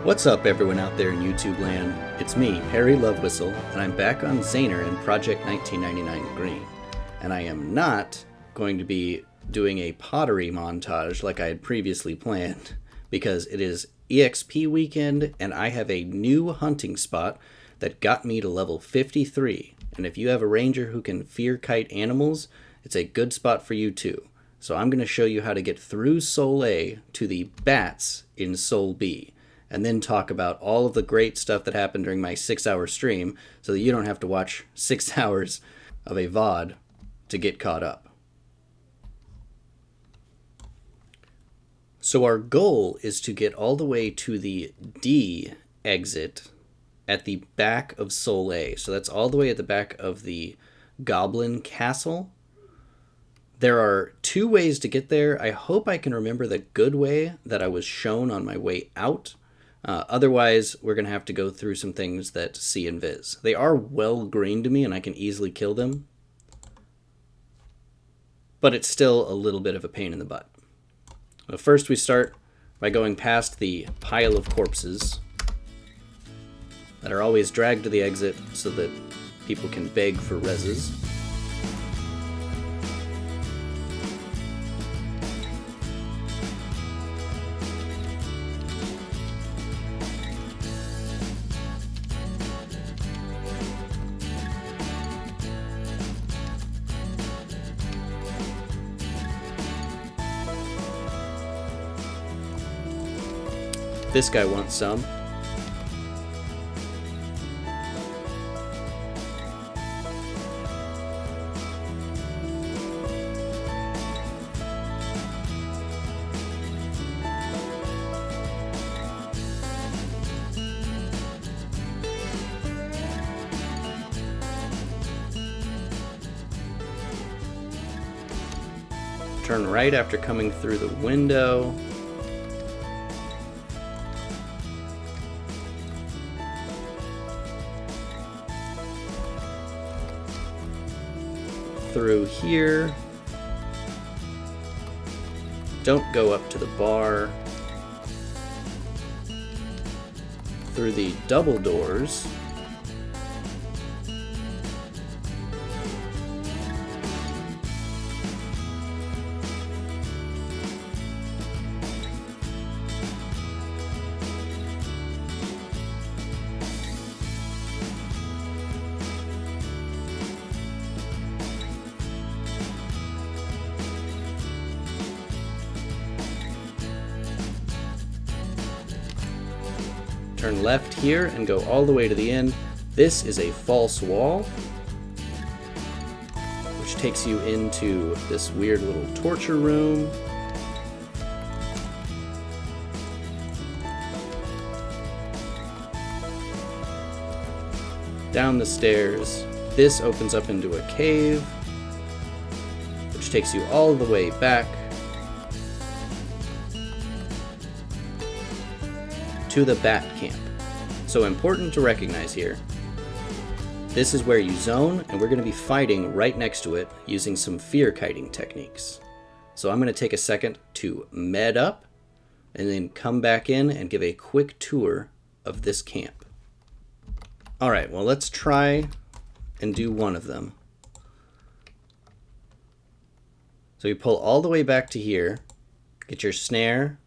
What's up, everyone out there in YouTube land? It's me, Perry Lovewhistle, and I'm back on Zaner in Project 1999 Green. And I am not going to be doing a pottery montage like I had previously planned, because it is EXP weekend and I have a new hunting spot that got me to level 53. And if you have a ranger who can fear kite animals, it's a good spot for you too. So I'm going to show you how to get through Soul A to the bats in Soul B, and then talk about all of the great stuff that happened during my 6-hour stream so that you don't have to watch 6 hours of a VOD to get caught up. So our goal is to get all the way to the D exit at the back of Soul A. So that's all the way at the back of the Goblin Castle. There are two ways to get there. I hope I can remember the good way that I was shown on my way out. Otherwise, we're going to have to go through some things that see invis. They are well green to me, and I can easily kill them. But it's still a little bit of a pain in the butt. Well, first, we start by going past the pile of corpses that are always dragged to the exit so that people can beg for reses. This guy wants some. Turn right after coming through the window. Through here. Don't go up to the bar. Through the double doors. Turn left here and go all the way to the end. This is a false wall, which takes you into this weird little torture room. Down the stairs. This opens up into a cave, which takes you all the way back to the bat camp. So important to recognize here. This is where you zone, and we're going to be fighting right next to it using some fear kiting techniques. So I'm going to take a second to med up and then come back in and give a quick tour of this camp. Alright, well, let's try and do one of them. So you pull all the way back to here, get your snare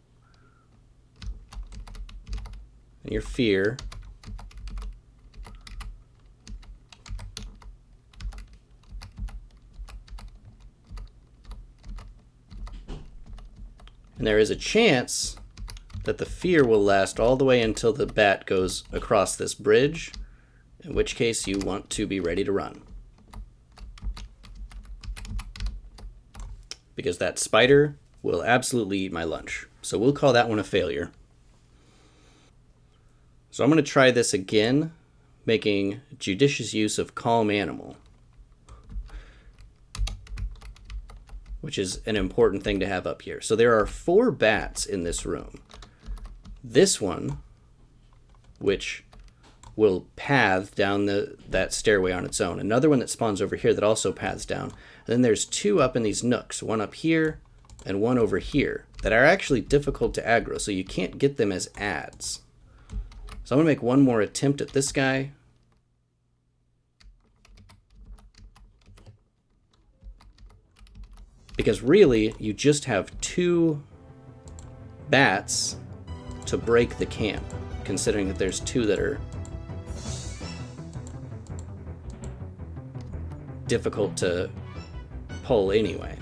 and your fear. And there is a chance that the fear will last all the way until the bat goes across this bridge, in which case you want to be ready to run. Because that spider will absolutely eat my lunch. So we'll call that one a failure. So I'm going to try this again, making judicious use of Calm Animal, which is an important thing to have up here. So there are 4 bats in this room. This one, which will path down that stairway on its own. Another one that spawns over here that also paths down. And then there's 2 up in these nooks, one up here and one over here, that are actually difficult to aggro, so you can't get them as ads. So I'm going to make one more attempt at this guy. Because really, you just have 2 bats to break the camp, considering that there's 2 that are difficult to pull anyway.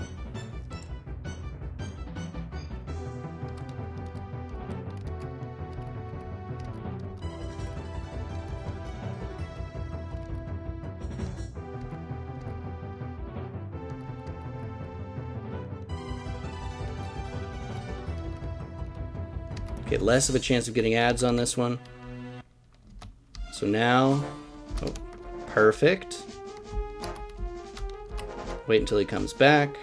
Okay, less of a chance of getting ads on this one. So now, oh, perfect. Wait until he comes back.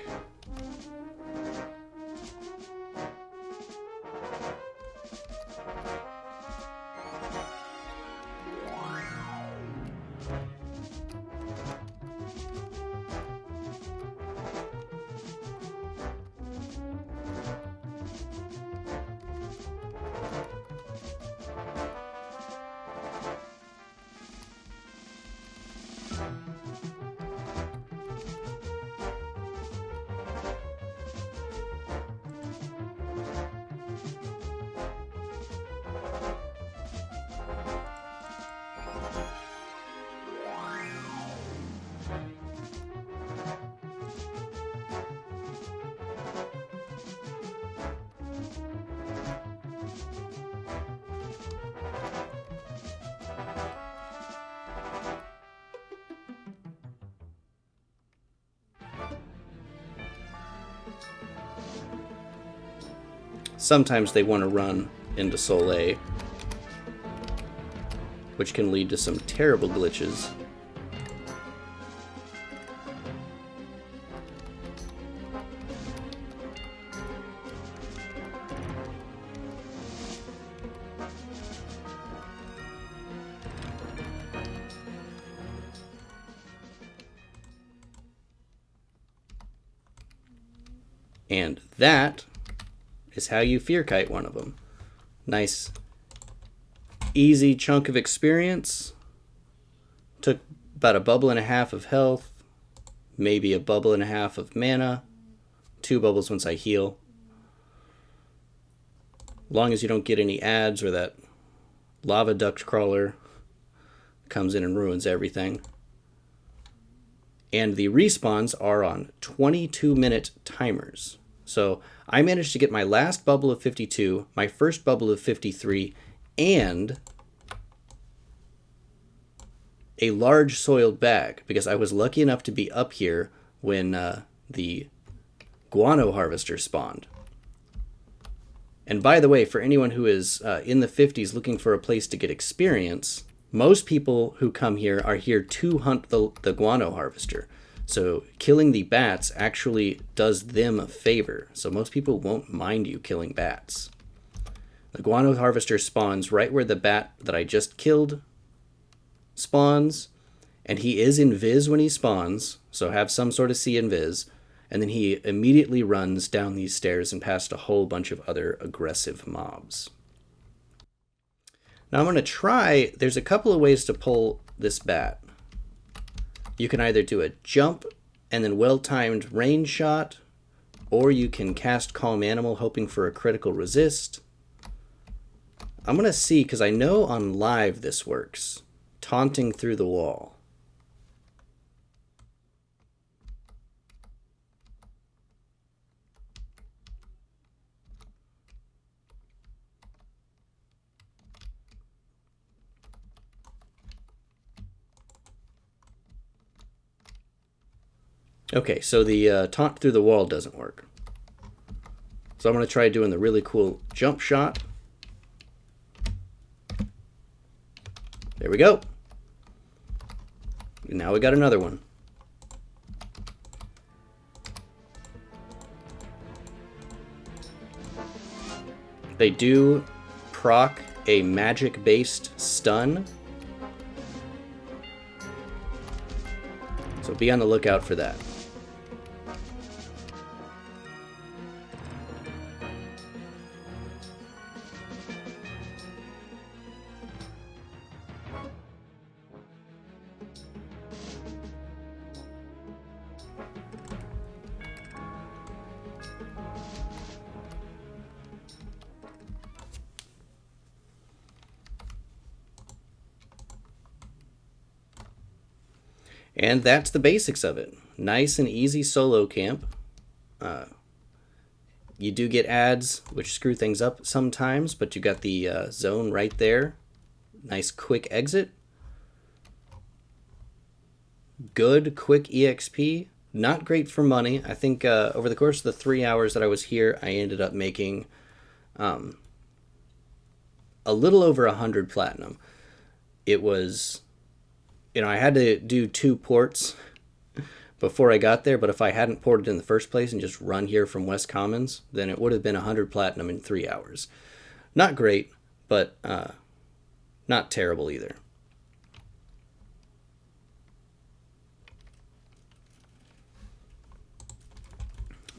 Sometimes they want to run into Soleil, which can lead to some terrible glitches. And that is how you fear kite one of them. Nice, easy chunk of experience. Took about a bubble and a half of health, maybe a bubble and a half of mana, 2 bubbles once I heal. Long as you don't get any ads or that lava duct crawler comes in and ruins everything. And the respawns are on 22-minute timers. So I managed to get my last bubble of 52, my first bubble of 53, and a large soiled bag, because I was lucky enough to be up here when the guano harvester spawned. And by the way, for anyone who is in the 50s looking for a place to get experience, most people who come here are here to hunt the guano harvester. So killing the bats actually does them a favor. So most people won't mind you killing bats. The guano harvester spawns right where the bat that I just killed spawns. And he is invis when he spawns. So have some sort of see invis. And then he immediately runs down these stairs and past a whole bunch of other aggressive mobs. Now I'm going to try, there's a couple of ways to pull this bat. You can either do a jump and then well-timed range shot, or you can cast Calm Animal hoping for a critical resist. I'm going to see, because I know on live this works. Taunting through the wall. Okay, so the taunt through the wall doesn't work. So I'm going to try doing the really cool jump shot. There we go. Now we got another one. They do proc a magic-based stun. So be on the lookout for that. And that's the basics of it. Nice and easy solo camp. You do get ads, which screw things up sometimes, but you got the zone right there. Nice quick exit. Good quick EXP. Not great for money. I think over the course of the 3 hours that I was here, I ended up making a little over 100 platinum. It was, I had to do 2 ports before I got there, but if I hadn't ported in the first place and just run here from West Commons, then it would have been 100 platinum in 3 hours. Not great, but not terrible either.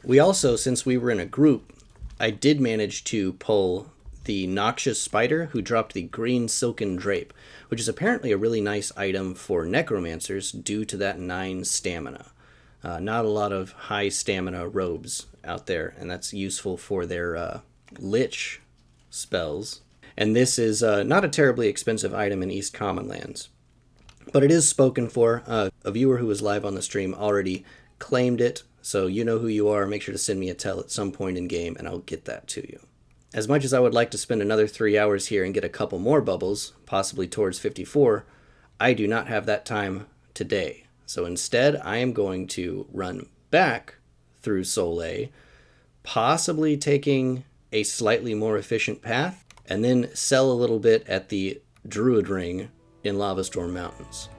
We also, since we were in a group, I did manage to pull the Noxious Spider, who dropped the Green Silken Drape, which is apparently a really nice item for necromancers due to that 9 stamina. Not a lot of high stamina robes out there, and that's useful for their lich spells. And this is not a terribly expensive item in East Common Lands, but it is spoken for. A viewer who was live on the stream already claimed it, so you know who you are. Make sure to send me a tell at some point in game, and I'll get that to you. As much as I would like to spend another 3 hours here and get a couple more bubbles, possibly towards 54, I do not have that time today. So instead, I am going to run back through Soleil, possibly taking a slightly more efficient path, and then sell a little bit at the Druid Ring in Lava Storm Mountains.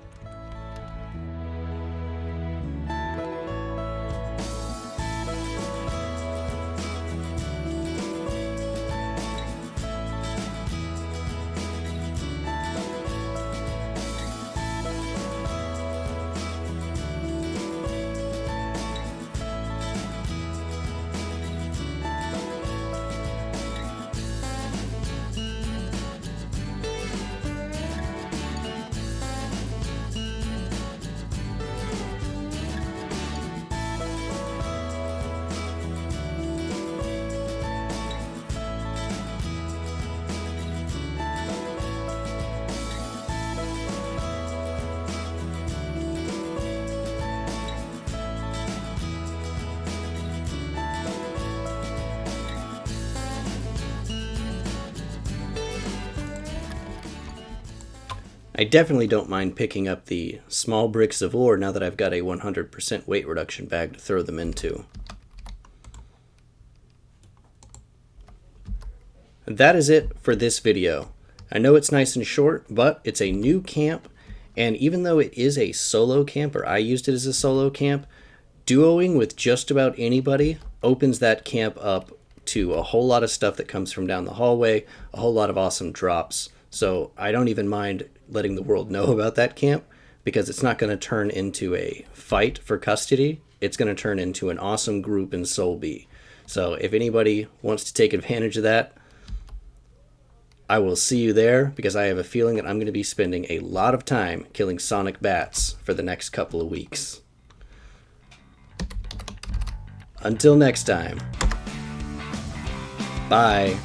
I definitely don't mind picking up the small bricks of ore now that I've got a 100% weight reduction bag to throw them into. That is it for this video. I know it's nice and short, but it's a new camp, and even though it is a solo camp, or I used it as a solo camp, duoing with just about anybody opens that camp up to a whole lot of stuff that comes from down the hallway, a whole lot of awesome drops. So I don't even mind letting the world know about that camp, because it's not going to turn into a fight for custody. It's going to turn into an awesome group in Sol B. So if anybody wants to take advantage of that, I will see you there, because I have a feeling that I'm going to be spending a lot of time killing sonic bats for the next couple of weeks. Until next time. Bye.